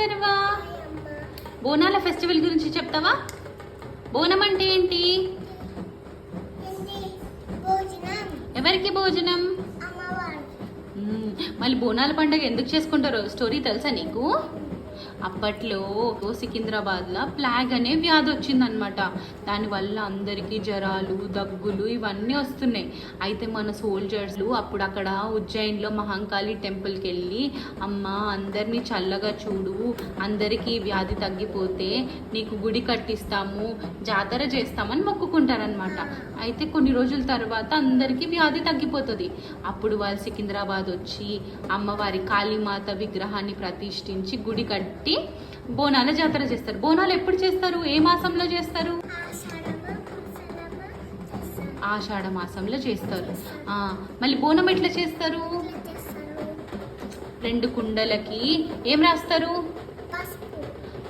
అథర్వ. బోనాల ఫెస్టివల్ గురించి చెప్తావా? బోనం అంటే ఏంటి? ఎవరికి భోజనం? మళ్ళీ బోనాల పండుగ ఎందుకు చేసుకుంటారో స్టోరీ తెలుసా నీకు? అప్పట్లో సికింద్రాబాద్లో ప్లాగ్ అనే వ్యాధి వచ్చిందనమాట. దానివల్ల అందరికీ జ్వరాలు, దగ్గులు ఇవన్నీ వస్తున్నాయి. అయితే మన సోల్జర్స్లు అప్పుడు అక్కడ ఉజ్జయిన్లో మహంకాళి టెంపుల్కి వెళ్ళి, అమ్మ అందరినీ చల్లగా చూడు, అందరికీ వ్యాధి తగ్గిపోతే నీకు గుడి కట్టిస్తాము, జాతర చేస్తామని మొక్కుకుంటారనమాట. అయితే కొన్ని రోజుల తర్వాత అందరికీ వ్యాధి తగ్గిపోతుంది. అప్పుడు వాళ్ళు సికింద్రాబాద్ వచ్చి అమ్మవారి కాళీమాత విగ్రహాన్ని ప్రతిష్ఠించి గుడి కట్టి బోనాల జాతర చేస్తారు. బోనాలు ఎప్పుడు చేస్తారు? ఏ మాసంలో చేస్తారు? ఆషాఢ మాసంలో చేస్తారు. మళ్ళీ బోనం ఎట్లా చేస్తారు? 2 కుండలకి ఏం రాస్తారు?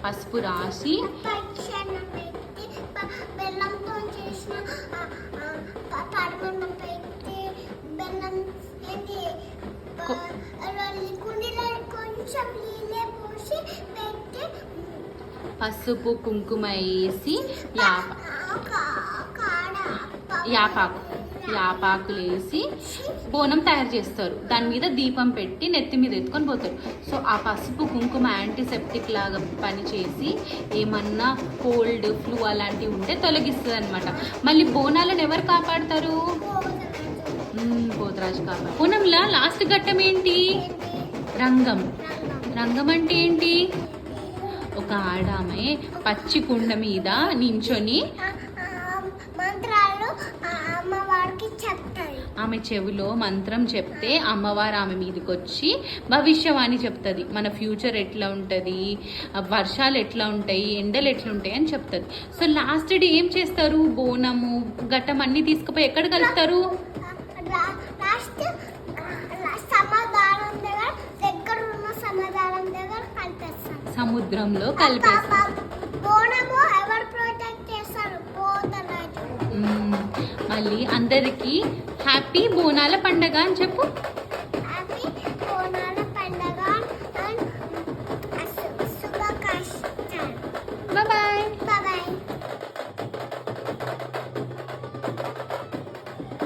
పసుపు రాసి పసుపు కుంకుమ వేసి యాపాకులు వేసి బోనం తయారు చేస్తారు. దాని మీద దీపం పెట్టి నెత్తి మీద ఎత్తుకొని పోతారు. సో ఆ పసుపు కుంకుమ యాంటీసెప్టిక్ లాగా పనిచేసి ఏమన్నా కోల్డ్, ఫ్లూ అలాంటివి ఉంటే తొలగిస్తుంది అనమాట. మళ్ళీ బోనాలను ఎవరు కాపాడతారు? పోతరాజు కాపాడు. బోనంలో లాస్ట్ ఘట్టం ఏంటి? రంగం. రంగం అంటే ఏంటి? ఒక ఆడామె పచ్చి కుండ మీద నించొని ఆమె చెవిలో మంత్రం చెప్తే అమ్మవారు ఆమె మీదకి వచ్చి భవిష్యవాణి చెప్తుంది. మన ఫ్యూచర్ ఎట్లా ఉంటుంది, వర్షాలు ఎట్లా ఉంటాయి, ఎండలు ఎట్లా ఉంటాయి అని చెప్తుంది. సో లాస్ట్ డే ఏం చేస్తారు? బోనము ఘట్టం అన్ని తీసుకుపోయి ఎక్కడ కలుపుతారు? సముద్రంలో కలిపేస్తారు. మళ్ళీ అందరికీ హ్యాపీ బోనాల పండగ అని చెప్పు.